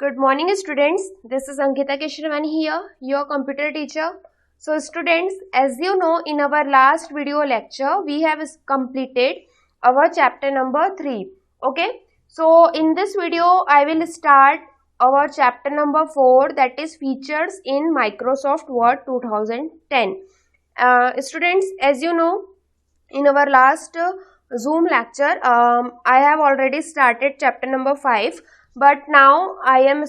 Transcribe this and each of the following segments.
Good morning students, this is Ankita Keshravan here, your computer teacher. So students, as you know, in our last video lecture, we have completed our chapter number 3. Okay, so in this video, I will start our chapter number 4, that is features in Microsoft Word 2010. Students, as you know, in our last Zoom lecture, I have already started chapter number 5. But now I am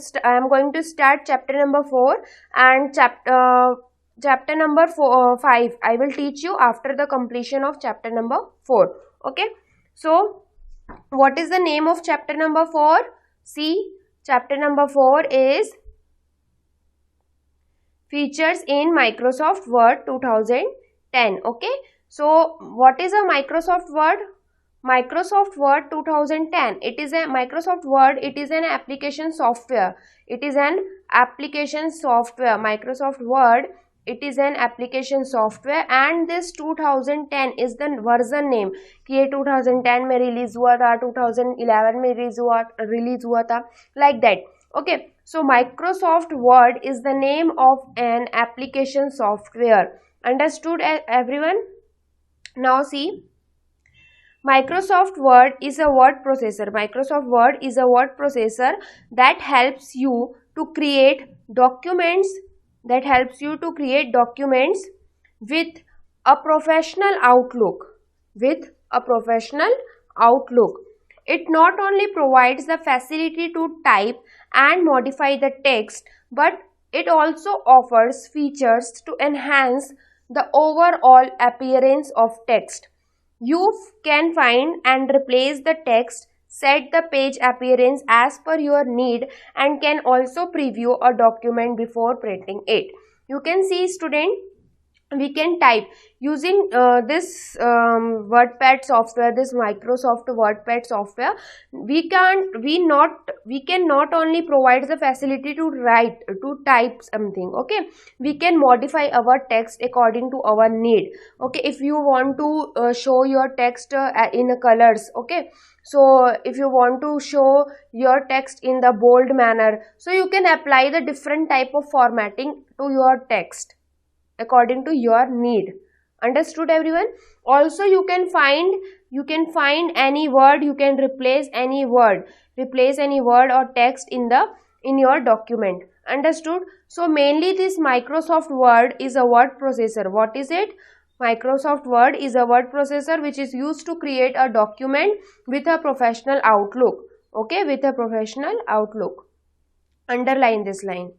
going to start chapter number 4 and chapter number 5 I will teach you after the completion of chapter number 4. Okay, so what is the name of chapter number 4? See, chapter number 4 is features in Microsoft Word 2010. Okay, so what is a Microsoft Word? Microsoft Word 2010, it is a Microsoft Word, it is an application software. It is an application software. Microsoft Word, it is an application software and this 2010 is the version name कि ये 2010 में release हुआ था, 2011 में release हुआ था, like that. Okay, so Microsoft Word is the name of an application software. Understood everyone? Now see, Microsoft Word is a word processor. Microsoft Word is a word processor that helps you to create documents, with a professional outlook. It not only provides the facility to type and modify the text, but it also offers features to enhance the overall appearance of text. You can find and replace the text, set the page appearance as per your need, and can also preview a document before printing it. You can see, student, we can type using this WordPad software, this Microsoft WordPad software. We can not only provide the facility to type something. Okay, we can modify our text according to our need. Okay, if you want to show your text in colors. Okay, so if you want to show your text in the bold manner, so you can apply the different type of formatting to your text according to your need. Understood everyone? Also you can find any word, you can replace any word or text in your document. Understood? So mainly this Microsoft Word is a word processor. What is it? Microsoft Word is a word processor which is used to create a document with a professional outlook. Okay, with a professional outlook. Underline this line.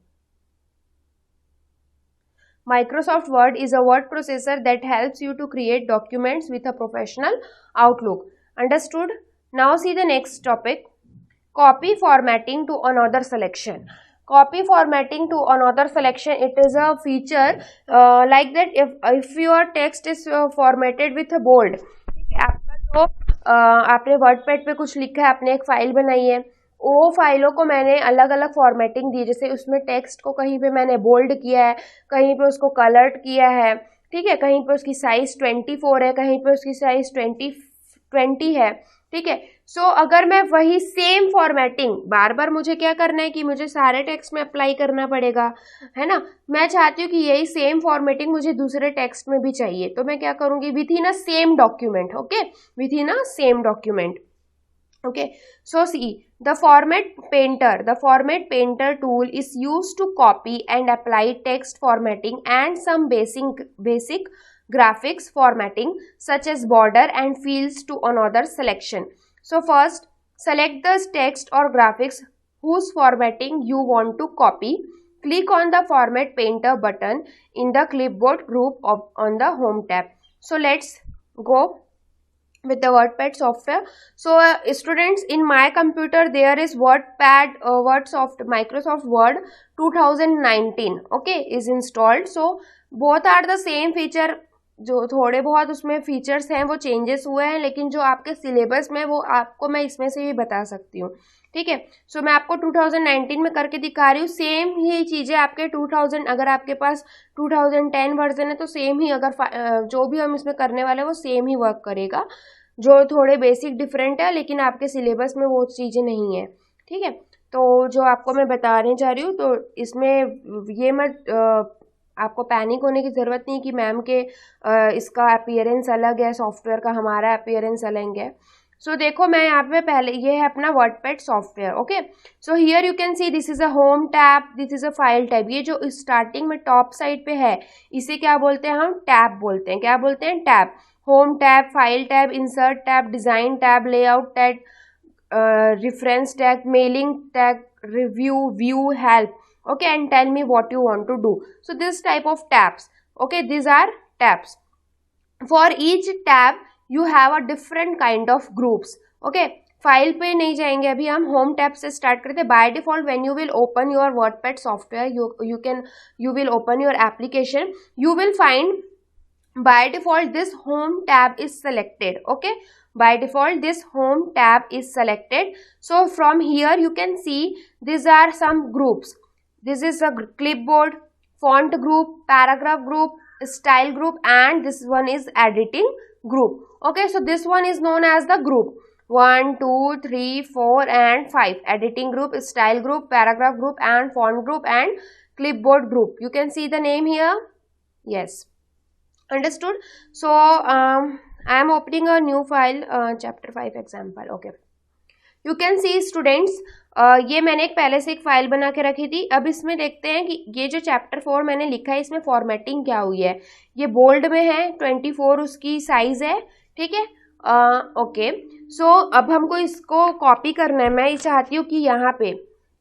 Microsoft Word is a word processor that helps you to create documents with a professional outlook. Understood? Now see the next topic. Copy formatting to another selection. Copy formatting to another selection, it is a feature like that if your text is formatted with a bold. आपका जो आपने WordPad पे कुछ लिखा है, आपने एक file बनाई है, वो फाइलों को मैंने अलग अलग फॉर्मेटिंग दी, जैसे उसमें टेक्स्ट को कहीं पे मैंने बोल्ड किया है, कहीं पे उसको कलर्ड किया है, ठीक है, कहीं पे उसकी साइज 24 है, कहीं पे उसकी साइज 20 है, ठीक है. सो अगर मैं वही सेम फॉर्मेटिंग बार बार मुझे क्या करना है कि मुझे सारे टेक्स्ट में अप्लाई करना पड़ेगा, है ना. मैं चाहती हूँ कि यही सेम फॉर्मेटिंग मुझे दूसरे टेक्स्ट में भी चाहिए, तो मैं क्या करूँगी, with in a same document. Okay, with in a same document. Okay, so see, the format painter tool is used to copy and apply text formatting and some basic graphics formatting such as border and fields to another selection. So first, select the text or graphics whose formatting you want to copy. Click on the Format Painter button in the clipboard group on the Home tab. So let's go with the WordPad software. So students, in my computer there is Microsoft Word 2019 okay is installed. So both are the same feature. जो थोड़े बहुत उसमें features हैं वो changes हुए हैं, लेकिन जो आपके सिलेबस में वो आपको मैं इसमें से भी बता सकती हूँ, ठीक है. सो मैं आपको 2019 में करके दिखा रही हूँ. सेम ही चीज़ें आपके 2000, अगर आपके पास 2010 वर्जन है तो सेम ही, अगर जो भी हम इसमें करने वाले हैं वो सेम ही वर्क करेगा. जो थोड़े बेसिक डिफरेंट है, लेकिन आपके सिलेबस में वो चीज़ें नहीं है, ठीक है. तो जो आपको मैं बताने जा रही हूँ, तो इसमें ये मत आपको पैनिक होने की ज़रूरत नहीं कि मैम के इसका अपीयरेंस अलग है, सॉफ्टवेयर का हमारा अपीयरेंस अलग है। सो देखो मैं यहाँ पे पहले, ये है अपना WordPad software. Okay, so here you can see this is a home tab, this is a file tab. ये जो स्टार्टिंग में टॉप साइड पे है इसे क्या बोलते हैं, हम टैब बोलते हैं। क्या बोलते हैं, tab. Home tab, file tab, insert tab, design tab, layout tab, reference tag, mailing tag, review, view, help. Okay, and tell me what you want to do. So this type of tabs. Okay, these are tabs. For each tab you have a different kind of groups. Okay, file पे नहीं जाएंगे अभी, हम home tab से start करते हैं. By default when you will open your WordPad software, you will open your application, you will find by default this home tab is selected. Okay, by default this home tab is selected. So from here you can see these are some groups. This is a clipboard, font group, paragraph group, style group, and this one is editing group. Okay, so this one is known as the group 1 2 3 4 and 5. Editing group, style group, paragraph group, and font group, and clipboard group. You can see the name here. Yes, understood. So I am opening a new file, chapter 5 example. Okay, you can see students, ये मैंने एक पहले से एक file बना के रखी थी. अब इसमें देखते हैं कि ये जो चैप्टर 4 मैंने लिखा है इसमें फॉर्मेटिंग क्या हुई है. ये बोल्ड में है, 24 उसकी साइज है. ठीक है, ओके. सो अब हमको इसको कॉपी करना है. मैं चाहती हूँ कि यहाँ पे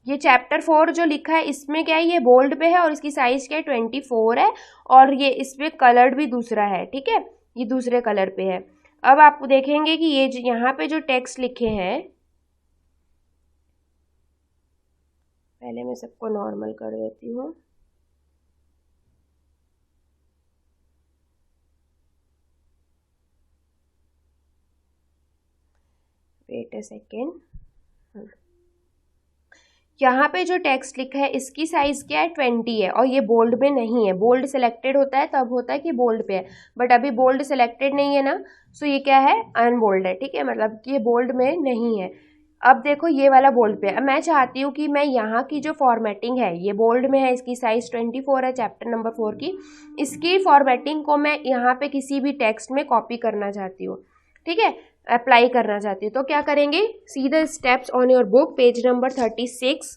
ये चैप्टर 4 जो लिखा है इसमें क्या है, ये बोल्ड पे है और इसकी साइज क्या है, 24 है. और ये इसमें कलर्ड भी दूसरा है. ठीक है, ये दूसरे कलर पे है. अब आप देखेंगे कि ये यहाँ पे जो टेक्स्ट लिखे हैं, पहले मैं सबको नॉर्मल कर देती हूँ. Wait a second. यहाँ पे जो टेक्स्ट लिखा है इसकी साइज क्या है, 20 है. और ये बोल्ड में नहीं है. बोल्ड सिलेक्टेड होता है तब होता है कि बोल्ड पे है, बट अभी बोल्ड सिलेक्टेड नहीं है ना, सो ये क्या है, अनबोल्ड है. ठीक है, मतलब कि ये बोल्ड में नहीं है. अब देखो ये वाला बोल्ड पे है. अब मैं चाहती हूँ कि मैं यहाँ की जो फॉर्मेटिंग है, ये बोल्ड में है, इसकी साइज 24 है चैप्टर नंबर 4 की, इसकी फॉर्मेटिंग को मैं यहाँ पे किसी भी टेक्स्ट में कॉपी करना चाहती हूँ. ठीक है, अप्लाई करना चाहती हूँ. तो क्या करेंगे, see the steps on your book, page number 36.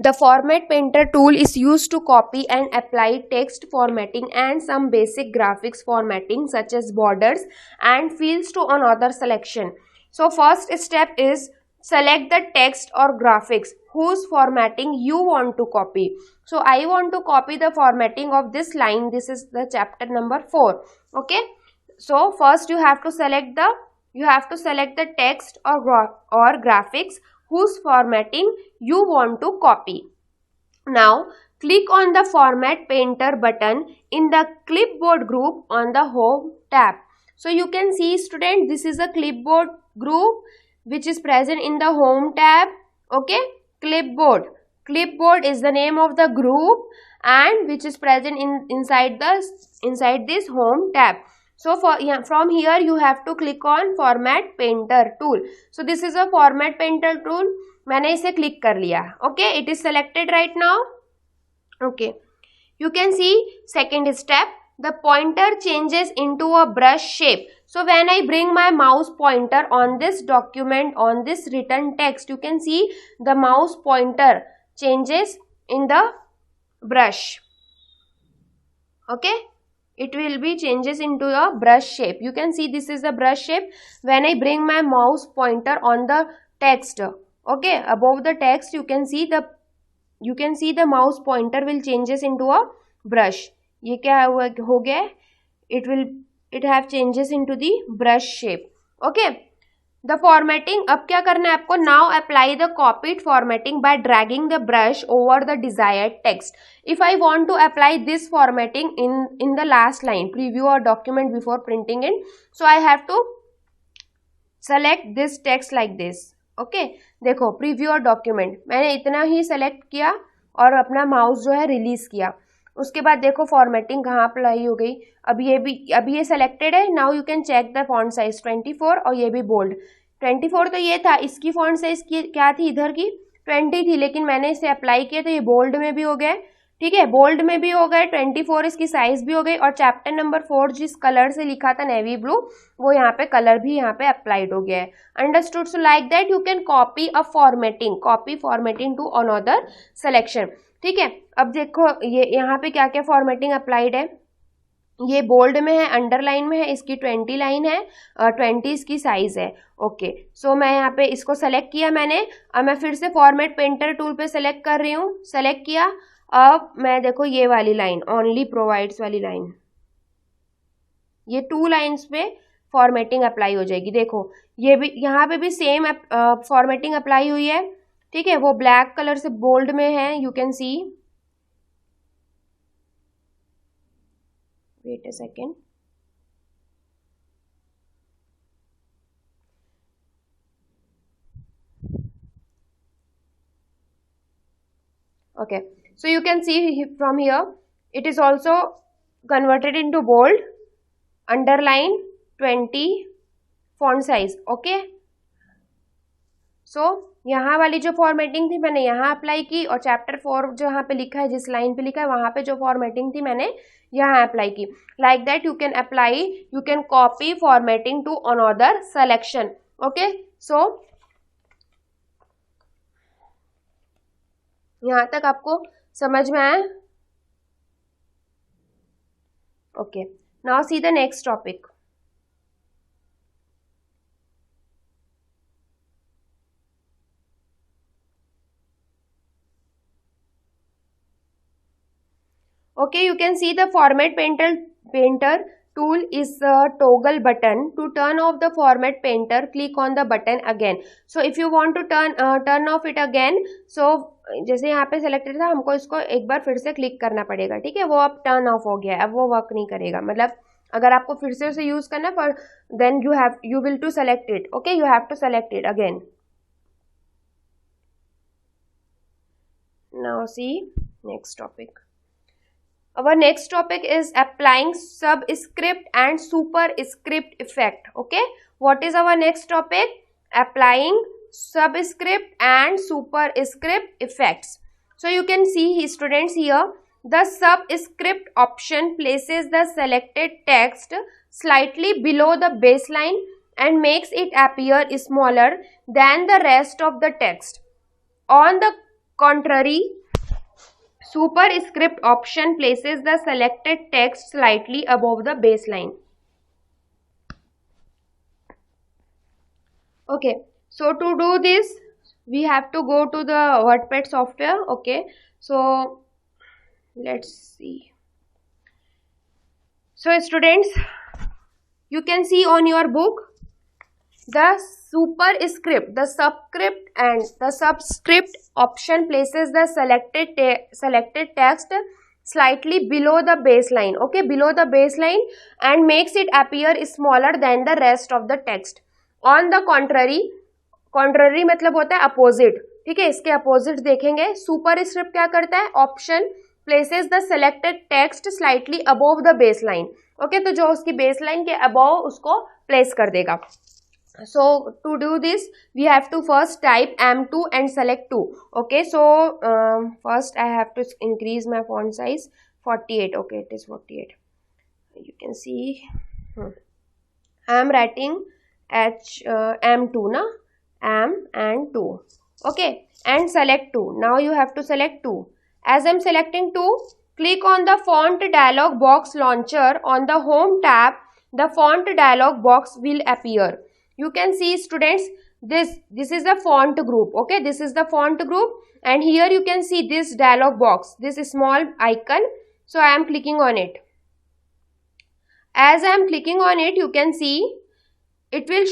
The format painter tool is used to copy and apply text formatting and some basic graphics formatting such as borders and fields to another selection. So first step is select the text or graphics whose formatting you want to copy. So I want to copy the formatting of this line. This is the chapter number 4. Okay, so first you have to select the text or graphics whose formatting you want to copy. Now click on the format painter button in the clipboard group on the home tab. So you can see student, this is a clipboard group which is present in the home tab. Okay, clipboard is the name of the group and which is present inside this home tab. So from here you have to click on format painter tool. So this is a format painter tool. मैंने इसे click कर लिया. Okay, it is selected right now. Okay, you can see second step, the pointer changes into a brush shape. So when I bring my mouse pointer on this document, on this written text, you can see the mouse pointer changes in the brush. Okay, it will be changes into a brush shape. You can see this is the brush shape. When I bring my mouse pointer on the text, okay, above the text, you can see the mouse pointer will changes into a brush. ये क्या हो गया, it have changes into the brush shape. Okay, the formatting, अब क्या करना है आपको, now apply the copied formatting by dragging the brush over the desired text. If I want to apply this formatting in the last line, preview a document before printing it, so I have to select this text like this. Okay, देखो preview और document मैंने इतना ही select किया और अपना mouse जो है release किया. उसके बाद देखो फॉर्मेटिंग कहाँ अप्लाई हो गई. अब ये सेलेक्टेड है. Now you can check the font size 24 और ये भी बोल्ड. 24 तो ये था, इसकी फॉन्ट साइज क्या थी इधर की, 20 थी, लेकिन मैंने इसे अप्लाई किया तो ये बोल्ड में भी हो गए, ठीक है, बोल्ड में भी हो गए, 24 इसकी साइज भी हो गई, और चैप्टर नंबर 4 जिस कलर से लिखा था नेवी ब्लू, वो यहाँ पे कलर भी यहाँ पे अप्लाइड हो गया है। Understood? So like that you can copy a formatting to another selection, ठीक है। अब देखो ये यहाँ पे क्या क्या फॉर्मेटिंग अप्लाइड है, ये बोल्ड में है, अंडरलाइन में है, इसकी 20 लाइन है, 20 इसकी साइज है, ओके। सो मैं यहाँ पे इसको सेलेक्ट किया मैंने, अब मैं फिर से फॉर्मेट पेंटर टूल पे सेलेक्ट कर रही हूँ, सेलेक्ट किया, अब मैं देखो ये वाली लाइन ओनली प्रोवाइड्स वाली लाइन, ये 2 लाइन्स पे फॉर्मेटिंग अप्लाई हो जाएगी। देखो ये भी यहाँ पे भी सेम फॉर्मेटिंग अप्लाई हुई है, ठीक है, वो ब्लैक कलर से बोल्ड में है, you can see, wait a second, okay, so you can see from here it is also converted into bold, underline, 20 font size, okay। so यहाँ वाली जो फॉर्मेटिंग थी मैंने यहाँ अप्लाई की, और चैप्टर 4 जो यहाँ पे लिखा है, जिस लाइन पे लिखा है वहाँ पे जो फॉर्मेटिंग थी मैंने यहाँ अप्लाई की। Like that you can apply, you can copy formatting to another selection, okay. So यहाँ तक आपको समझ में आया? Okay, now see the next topic. Okay, you can see the format painter tool is a toggle button. To turn off the format painter, click on the button again. So if you want to turn off it again, so जैसे यहाँ पे selected था, हमको इसको एक बार फिर से click करना पड़ेगा, ठीक है। वो अब टर्न ऑफ हो गया है, अब वो वर्क नहीं करेगा, मतलब अगर आपको फिर से उसे यूज करना पर then you will to select it, okay, you have to select it again. Now see next topic. Our next topic is applying subscript and superscript effect, okay। What is our next topic? Applying subscript and superscript effects. So you can see students here, the subscript option places the selected text slightly below the baseline and makes it appear smaller than the rest of the text. On the contrary, superscript option places the selected text slightly above the baseline. Okay, so to do this we have to go to the WordPad software, okay। So let's see. So students, you can see on your book the superscript, the subscript and the subscript option places the selected text slightly below the baseline, okay, below the baseline, and makes it appear smaller than the rest of the text. On the contrary, contrary मतलब होता है opposite, ठीक है, इसके opposite देखेंगे। Superscript क्या करता है? Option places the selected text slightly above the baseline, okay, तो जो उसकी बेसलाइन के अबोव उसको प्लेस कर देगा। So to do this we have to first type M2 and select 2, okay। So first I have to increase my font size 48, okay, it is 48, you can see I am writing M2 na, M and 2, okay, and select 2. Now you have to select 2. As I am selecting 2, click on the font dialog box launcher. On the home tab, the font dialog box will appear. You can see students, this is the font group, okay, this is the font group, and here you can see this dialog box, this small icon. So I am clicking on it. As I am clicking on it, you can see it will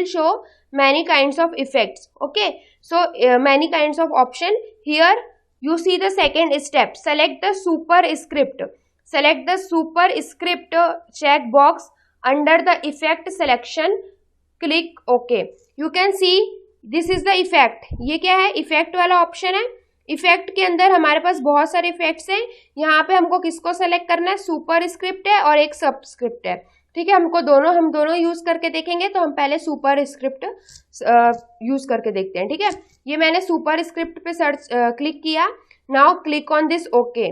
show many kinds of effects, okay। So many kinds of option. Here you see the second step, select the superscript. Select the superscript check box under the effect selection, click OK. You can see this is the effect. ये क्या है? Effect वाला option है। Effect के अंदर हमारे पास बहुत सारे इफेक्ट्स हैं। यहाँ पे हमको किसको सेलेक्ट करना है? सुपरस्क्रिप्ट है और एक सबस्क्रिप्ट है। ठीक है, हम दोनों यूज करके देखेंगे, तो हम पहले सुपर स्क्रिप्ट यूज करके देखते हैं। ठीक है, ये मैंने सुपर स्क्रिप्ट पे सर्च क्लिक किया। Now click on this okay.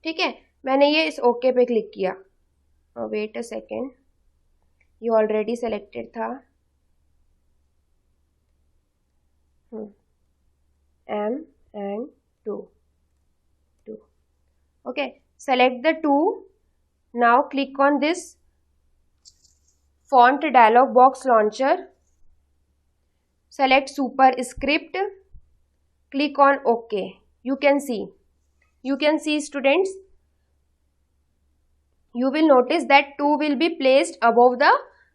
ठीक है, मैंने ये इस ओके पे क्लिक किया। वेट अ सेकेंड, ये ऑलरेडी सेलेक्टेड था। M and 2. Okay, select the 2. Now click on this font dialog box launcher. Select superscript. Click on OK. You can see students, you will notice that 2 will be placed above the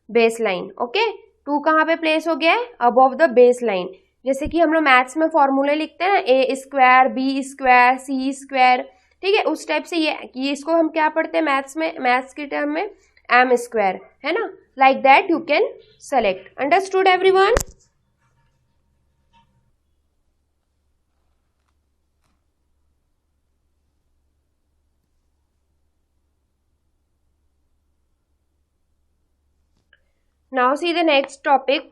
baseline. Okay, 2 कहाँ पे place हो गया है? above the baseline. जैसे कि हम लोग maths में फॉर्मूले लिखते हैं ना, ए स्क्वायर बी स्क्वायर सी स्क्वायर, ठीक है, उस टाइप से ये इसको हम क्या पढ़ते हैं मैथ्स में, मैथ्स के टर्म में एम स्क्वायर, है ना, like that you can select. Understood everyone? Now see the next topic,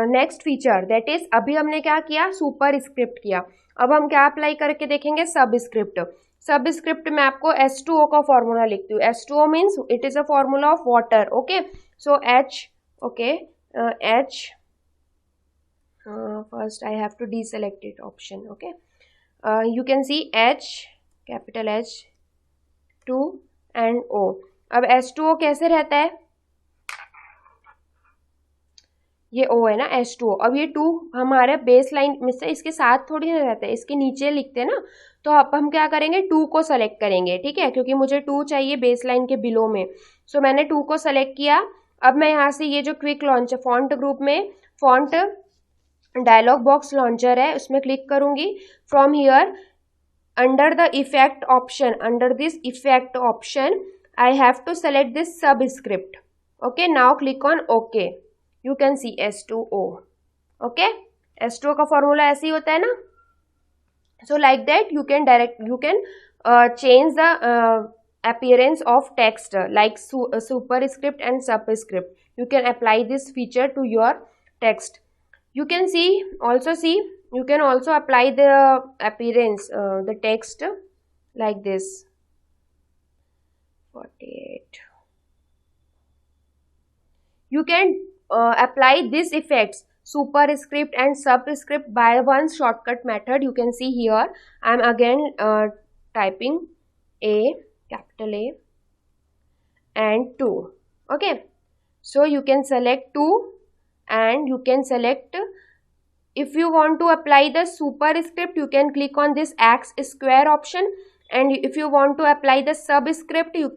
next feature that is, अभी हमने क्या किया, सुपर स्क्रिप्ट किया। अब हम क्या अप्लाई करके देखेंगे, सब स्क्रिप्ट। सब स्क्रिप्ट में आपको H2O का फॉर्मूला लिखती हूँ। H2O means it is a formula of water. Okay, so H, okay, H, first I have to deselect it option. Okay, you can see H, capital H, 2 and O। अब H2O कैसे रहता है, ये O है ना, H2O। अब ये 2 हमारे बेस लाइन में से इसके साथ थोड़ी ना रहता है, इसके नीचे लिखते हैं ना, तो अब हम क्या करेंगे, 2 को सेलेक्ट करेंगे। ठीक है, क्योंकि मुझे 2 चाहिए बेस लाइन के बिलो में, सो मैंने 2 को सेलेक्ट किया। अब मैं यहाँ से ये जो क्विक लॉन्चर फॉन्ट ग्रुप में फॉन्ट डायलॉग बॉक्स लॉन्चर है उसमें क्लिक करूंगी। From here under the effect option, under this effect option I have to select this subscript. Okay, now click on okay. You can see H2O. Okay, H2O का formula ऐसे ही होता है ना, so like that you can change the appearance of text like superscript and subscript. You can apply this feature to your text. You can you can also apply the appearance, the text like this. 48. You can apply these effects, superscript and subscript, by one shortcut method. You can see here I am again typing A, capital A, and 2. Okay, so you can select 2 and you can select, if you want to apply the superscript you can click on this X square option, and if you want to apply the subscript you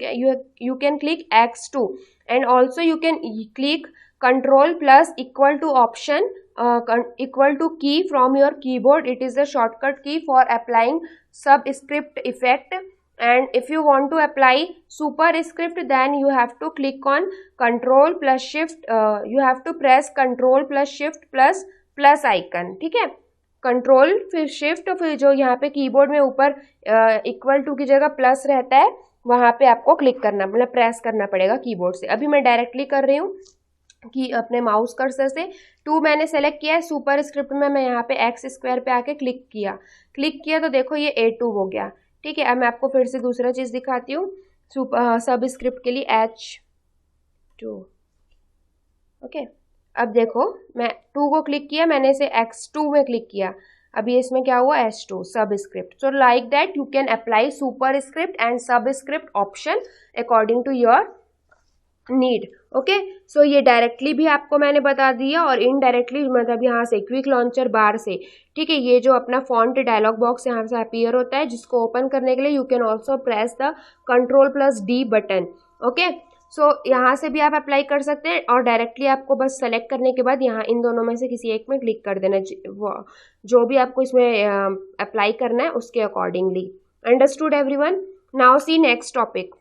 can click X2, and also you can click Control plus equal to option, equal to key from your keyboard. It is the shortcut key for applying subscript effect. And if you want to apply superscript then you have to click on Control plus Shift, you have to press Control plus Shift plus icon। ठीक है, control फिर shift, फिर जो यहाँ पे keyboard में ऊपर equal to की जगह प्लस रहता है वहाँ पे आपको क्लिक करना, मतलब प्रेस करना पड़ेगा कीबोर्ड से। अभी मैं डायरेक्टली कर रही हूँ कि अपने माउस कर्सर से 2 मैंने सेलेक्ट किया है, सुपर स्क्रिप्ट में मैं यहाँ पे एक्स स्क्वायर पे आके क्लिक किया तो देखो ये A2 हो गया। ठीक है, अब मैं आपको फिर से दूसरा चीज़ दिखाती हूँ, सब स्क्रिप्ट के लिए H2। ओके, अब देखो मैं 2 को क्लिक किया, मैंने इसे X2 में क्लिक किया, अभी इसमें क्या हुआ, H2 subscript. So like that you can apply superscript and subscript option according to your need. Okay, so ये डायरेक्टली भी आपको मैंने बता दिया और इनडायरेक्टली, मतलब यहाँ से क्विक लॉन्चर बार से। ठीक है, ये जो अपना फॉन्ट डायलॉग बॉक्स यहाँ से अपीयर होता है, जिसको ओपन करने के लिए you can also press the Control plus D button. Okay, so यहाँ से भी आप अप्लाई कर सकते हैं, और डायरेक्टली आपको बस सेलेक्ट करने के बाद यहाँ इन दोनों में से किसी एक में क्लिक कर देना, जो भी आपको इसमें अप्लाई करना है उसके accordingly. Understood everyone? Now see next topic.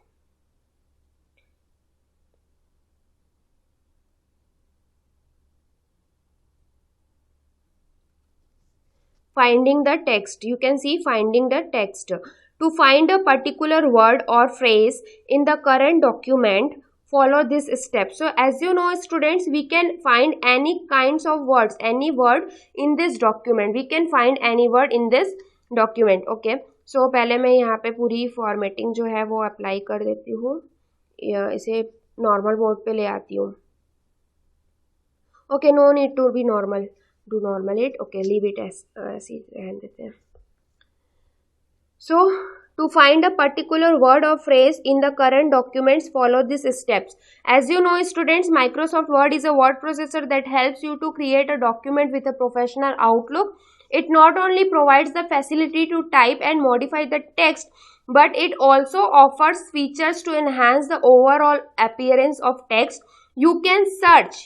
Finding the text. You can see finding the text. To find a particular word or phrase in the current document, follow this step. So as you know students, we can find any kinds of words, any word in this document. We can find any word in this document. Okay, so पहले मैं यहाँ पे पूरी formatting जो है वो apply कर देती हूँ, इसे नॉर्मल मोड पे ले आती हूँ. Okay, no need to be normal, do normal it. Okay, leave it as, ऐसे ही रहने देते हैं. So to find a particular word or phrase in the current documents, follow these steps. As you know students, Microsoft Word is a word processor that helps you to create a document with a professional outlook. It not only provides the facility to type and modify the text, but it also offers features to enhance the overall appearance of text. You can search,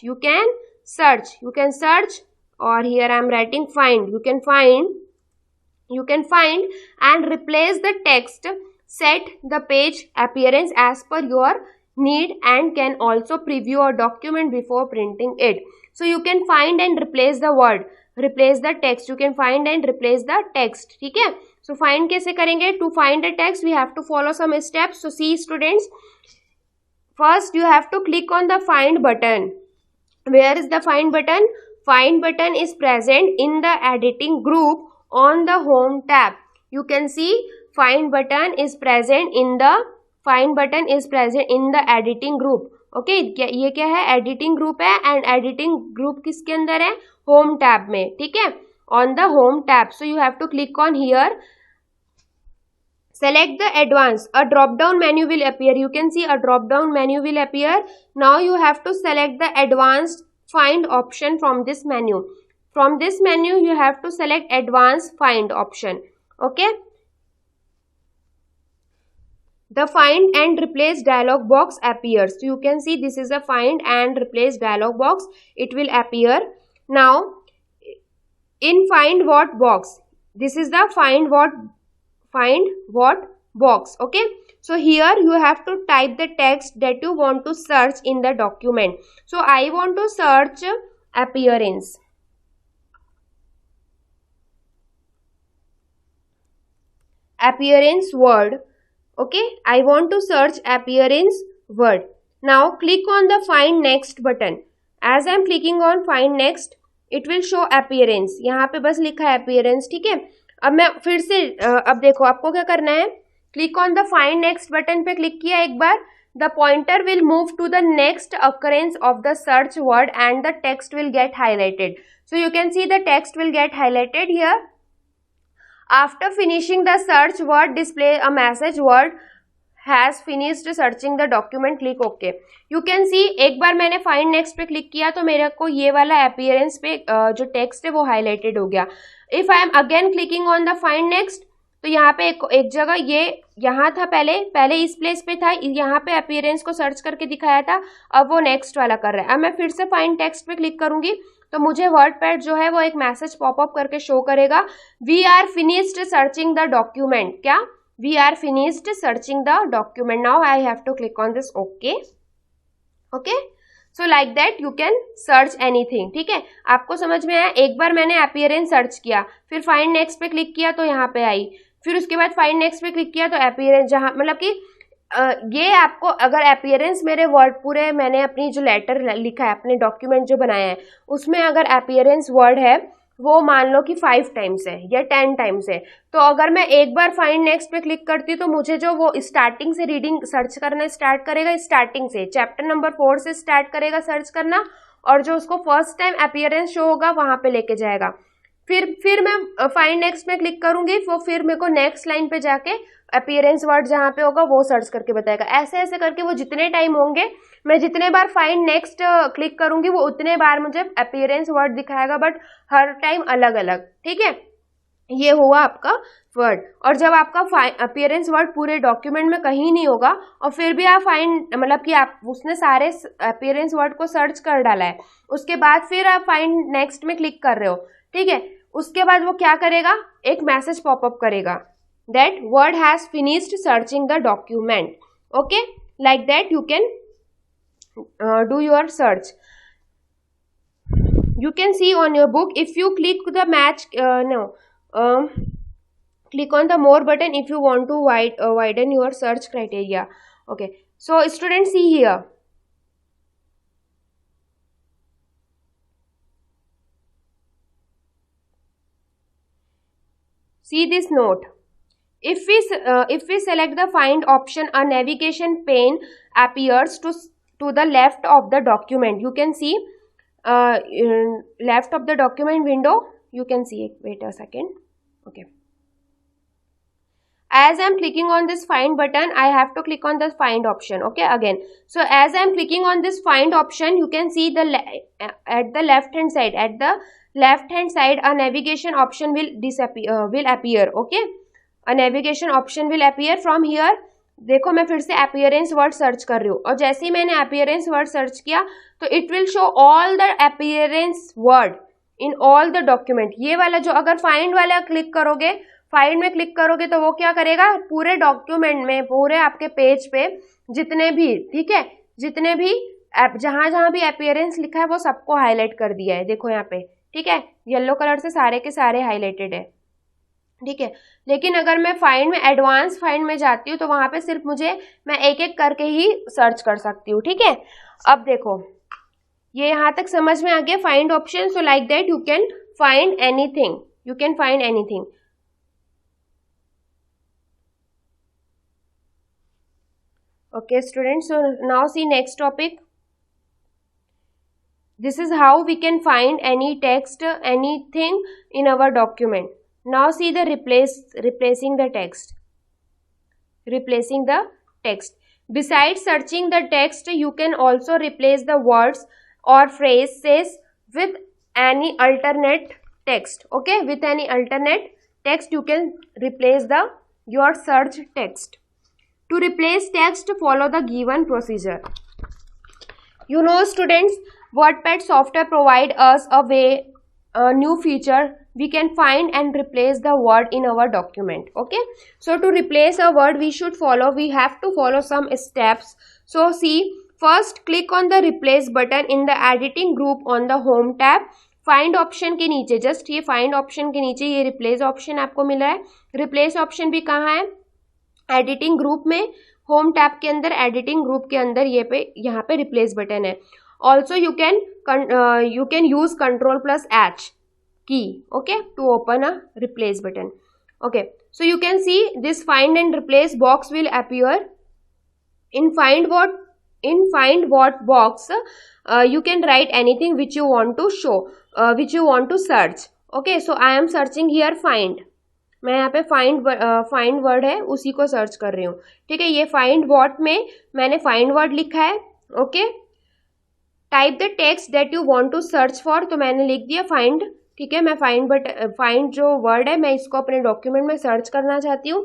or here I am writing find. You can find and replace the text, set the page appearance as per your need, and can also preview a document before printing it. So you can find and replace the word, replace the text. You can find and replace the text. ठीक है, so find कैसे करेंगे? To find the text we have to follow some steps. So see students, first you have to click on the find button. Where is the find button? Find button is present in the editing group on the home tab. You can see find button is present in the editing group. Okay, ये क्या है? editing group है, and editing group किसके अंदर है? home tab में. ठीक है, on the home tab. So you have to click on here. Select the advanced. A drop down menu will appear. You can see a drop down menu will appear. Now you have to select the advanced find option from this menu. From this menu you have to select advanced find option. Okay, the find and replace dialog box appears. So you can see this is a find and replace dialog box. It will appear. Now in find what box, this is the find what box. Okay, so here you have to type the text that you want to search in the document. So I want to search appearance. Appearance word. Okay, I want to search appearance word. Now click on the find next button. As I am clicking on find next, it will show appearance. यहाँ पे बस लिखा है appearance. ठीक है, अब मैं फिर से अब देखो आपको क्या करना है. Click on the find next button पे क्लिक किया एक बार, the pointer will move to the next occurrence of the search word and the text will get highlighted. So you can see the text will get highlighted here. After finishing the search word, display a message word has finished searching the document. Click OK. You can see एक बार मैंने find next पे click किया तो मेरे को ये वाला appearance पे जो text है वो highlighted हो गया. If I am again clicking on the find next, तो यहाँ पे एक जगह ये यहाँ था, पहले इस प्लेस पे था, यहाँ पे अपीयरेंस को सर्च करके दिखाया था, अब वो नेक्स्ट वाला कर रहा है. अब मैं फिर से फाइंड टेक्स्ट पे क्लिक करूंगी तो मुझे वर्डपैड जो है वो एक मैसेज पॉपअप करके शो करेगा, we are finished searching the document. क्या? We are finished searching the document. Now I have to click on this okay. Okay, so like that you can search anything. ठीक है, आपको समझ में आया? एक बार मैंने अपीयरेंस सर्च किया, फिर फाइंड नेक्स्ट पे क्लिक किया तो यहाँ पे आई, फिर उसके बाद फाइंड नेक्स्ट पे क्लिक किया तो अपीयरेंस, जहाँ मतलब कि ये आपको अगर अपीयरेंस मेरे वर्ड पूरे मैंने अपनी जो लेटर लिखा है, अपने डॉक्यूमेंट जो बनाया है उसमें अगर अपीयरेंस वर्ड है वो मान लो कि 5 टाइम्स है या 10 टाइम्स है, तो अगर मैं एक बार फाइंड नेक्स्ट पे क्लिक करती तो मुझे जो वो स्टार्टिंग से रीडिंग सर्च करना स्टार्ट करेगा, स्टार्टिंग से चैप्टर नंबर 4 से स्टार्ट करेगा सर्च करना, और जो उसको फर्स्ट टाइम अपीयरेंस शो होगा वहां पे लेके जाएगा. फिर मैं फाइंड नेक्स्ट में क्लिक करूंगी वो फिर मेरे को नेक्स्ट लाइन पे जाके अपीयरेंस वर्ड जहाँ पे होगा वो सर्च करके बताएगा. ऐसे ऐसे करके वो जितने टाइम होंगे, मैं जितने बार फाइंड नेक्स्ट क्लिक करूंगी वो उतने बार मुझे अपीयरेंस वर्ड दिखाएगा, बट हर टाइम अलग अलग. ठीक है, ये हुआ आपका वर्ड. और जब आपका अपीयरेंस वर्ड पूरे डॉक्यूमेंट में कहीं नहीं होगा और फिर भी आप फाइंड मतलब कि आप उसने सारे अपीयरेंस वर्ड को सर्च कर डाला है, उसके बाद फिर आप फाइंड नेक्स्ट में क्लिक कर रहे हो. ठीक है, उसके बाद वो क्या करेगा, एक मैसेज पॉपअप करेगा that word has finished searching the document. Okay, like that you can do your search. You can see on your book if you click the match Click on the more button if you want to widen your search criteria. Okay, so students, see here. See this note. If we select the find option, a navigation pane appears to the left of the document. You can see left of the document window. You can see it. Wait a second. Okay. As I am clicking on this find button, I have to click on the find option. Okay, again. So as I am clicking on this find option, you can see at the left hand side. At the left hand side, a navigation option will appear. Okay, a navigation option will appear from here. देखो मैं फिर से appearance word search कर रही हूँ और जैसे ही मैंने appearance word सर्च किया तो it will show all the appearance word in all the document. ये वाला जो अगर find वाला क्लिक करोगे, फाइंड में क्लिक करोगे तो वो क्या करेगा, पूरे डॉक्यूमेंट में, पूरे आपके पेज पे जितने भी, ठीक है, जितने भी जहां जहां भी अपीयरेंस लिखा है वो सबको हाईलाइट कर दिया है. देखो यहाँ पे, ठीक है, येलो कलर से सारे के सारे हाईलाइटेड है. ठीक है, लेकिन अगर मैं फाइंड में, एडवांस फाइंड में जाती हूँ तो वहां पे सिर्फ मैं एक एक करके ही सर्च कर सकती हूँ. ठीक है, अब देखो ये यहाँ तक समझ में आ गया find option. So like that you can find anything, you can find anything. Okay students, so now see next topic. This is how we can find any text, anything in our document. Now see the replacing the text. Replacing the text. Besides searching the text, you can also replace the words or phrases with any alternate text. Okay, with any alternate text you can replace your search text. To replace text, follow the given procedure. You know students, WordPad software provide us a new feature. We can find and replace the word in our document. Okay, so to replace a word we have to follow some steps. So see, first click on the replace button in the editing group on the home tab. Find option के नीचे, just ये find option के नीचे ये replace option आपको मिला है. Replace option भी कहाँ है, एडिटिंग ग्रुप में, होम टैब के अंदर, एडिटिंग ग्रुप के अंदर यहाँ पे रिप्लेस बटन है. Also you can use Ctrl+H key, okay, to open a replace button. Okay, so you can see this find and replace box will appear in find what box. You can write anything which you want to show, which you want to search. Okay, so I am searching here find. मैं यहाँ पे find word है उसी को search कर रही हूँ. ठीक है, ये फाइंड व्हाट में मैंने फाइंड वर्ड लिखा है. Okay, type the text that you want to search for, तो मैंने लिख दिया फाइंड. ठीक है, मैं फाइंड जो वर्ड है मैं इसको अपने डॉक्यूमेंट में सर्च करना चाहती हूँ.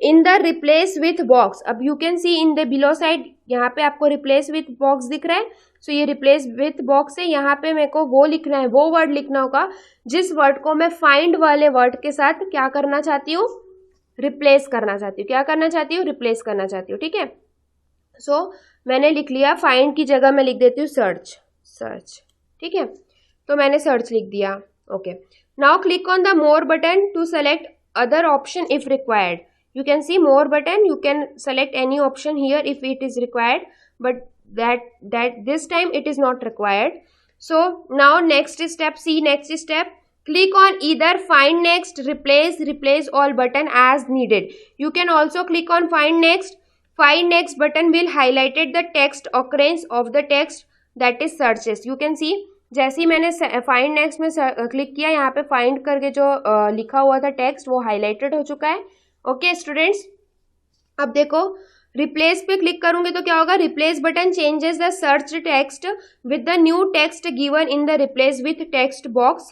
In the replace with box, अब you can see in the below side, यहाँ पे आपको रिप्लेस विथ बॉक्स दिख रहा है. सो ये रिप्लेस विथ बॉक्स है, यहाँ पे मेरे को वो लिखना है, वो वर्ड लिखना होगा जिस वर्ड को मैं फाइंड वाले वर्ड के साथ क्या करना चाहती हूँ, रिप्लेस करना चाहती हूँ. क्या करना चाहती हूँ, रिप्लेस करना चाहती हूँ. ठीक है, सो मैंने लिख लिया फाइंड की जगह मैं लिख देती हूँ सर्च. ठीक है, तो मैंने सर्च लिख दिया. Okay, now click on the more button to select other option if required. You can see more button, you can select any option here if it is required, but that this time it is not required. So now next step, see next step, click on either find next, replace all button as needed. You can also click on find next button will highlighted the text occurrence of the text that is searches. You can see जैसे ही मैंने find next में click किया, यहाँ पे find करके जो लिखा हुआ था टेक्स्ट वो हाईलाइटेड हो चुका है. ओके स्टूडेंट्स, अब देखो रिप्लेस पे क्लिक करूंगी तो क्या होगा, replace button changes the search text with the new text given in the replace with text box.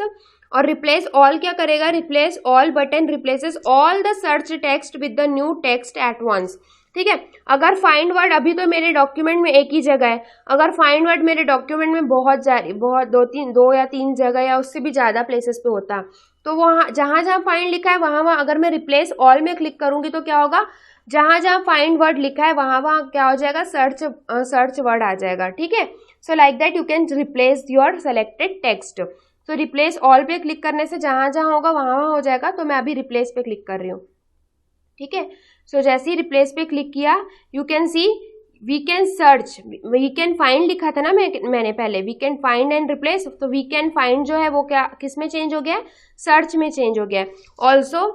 और रिप्लेस ऑल क्या करेगा, replace all button replaces all the search text with the new text at once. ठीक है, अगर find word अभी तो मेरे document में एक ही जगह है, अगर फाइंड वर्ड मेरे डॉक्यूमेंट में बहुत दो या तीन जगह या उससे भी ज़्यादा प्लेसेस पे होता, तो वहाँ जहाँ जहाँ फाइंड लिखा है वहाँ अगर मैं रिप्लेस ऑल में क्लिक करूँगी तो क्या होगा, जहाँ जहाँ फाइंड वर्ड लिखा है वहाँ क्या हो जाएगा, सर्च वर्ड आ जाएगा. ठीक है, सो like that you can replace your selected text. So replace all पे क्लिक करने से जहाँ जहाँ होगा वहाँ वहाँ हो जाएगा, तो मैं अभी रिप्लेस पे क्लिक कर रही हूँ, ठीक है। सो जैसे ही रिप्लेस पे क्लिक किया, you can see we can search, we can find लिखा था ना मैंने पहले, we can find and replace, तो वी कैन फाइंड जो है वो क्या किस में चेंज हो गया है, सर्च में चेंज हो गया है। ऑल्सो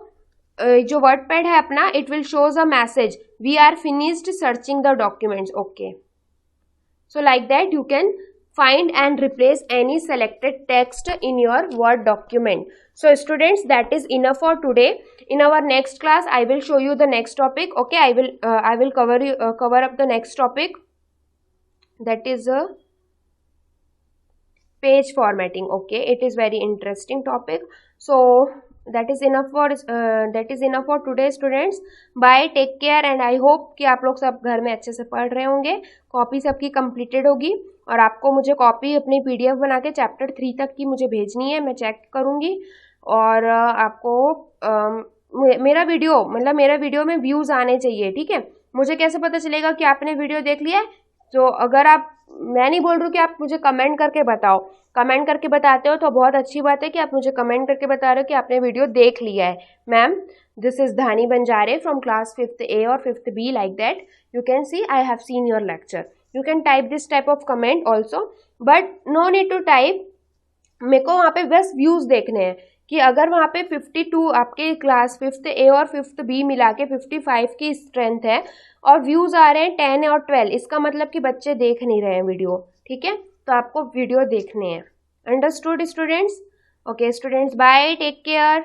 जो वर्डपैड है अपना, it will shows a message, we are finished searching the documents, okay. So like that you can find and replace any selected text in your Word document. So students, that is enough for today. In our next class I will show you the next topic, okay. I will cover up the next topic, that is page formatting, okay. It is very interesting topic. So that is enough for today students. Bye, take care, and I hope कि आप लोग सब घर में अच्छे से पढ़ रहे होंगे। कॉपी सबकी कंप्लीटेड होगी, और आपको मुझे कॉपी अपनी PDF बना के चैप्टर 3 तक की मुझे भेजनी है, मैं चेक करूँगी। और आपको मेरा वीडियो में व्यूज़ आने चाहिए, ठीक है। मुझे कैसे पता चलेगा कि आपने वीडियो देख लिया है? तो अगर आप, मैं नहीं बोल रही हूँ कि आप मुझे कमेंट करके बताओ, कमेंट करके बताते हो तो बहुत अच्छी बात है कि आप मुझे कमेंट करके बता रहे हो कि आपने वीडियो देख लिया है। Ma'am, this is Dhani Banjare from class 5th A और 5th B, like that you can see I have seen your lecture. You can type this type of comment also, but no need to type. मेरे को वहाँ पे बस views देखने हैं कि अगर वहाँ पे 52 आपके क्लास 5th A और 5th B मिला के 55 की स्ट्रेंथ है और व्यूज़ आ रहे हैं 10 और 12, इसका मतलब कि बच्चे देख नहीं रहे हैं वीडियो, ठीक है। तो आपको वीडियो देखने हैं। Understood students? Okay students, bye, take care.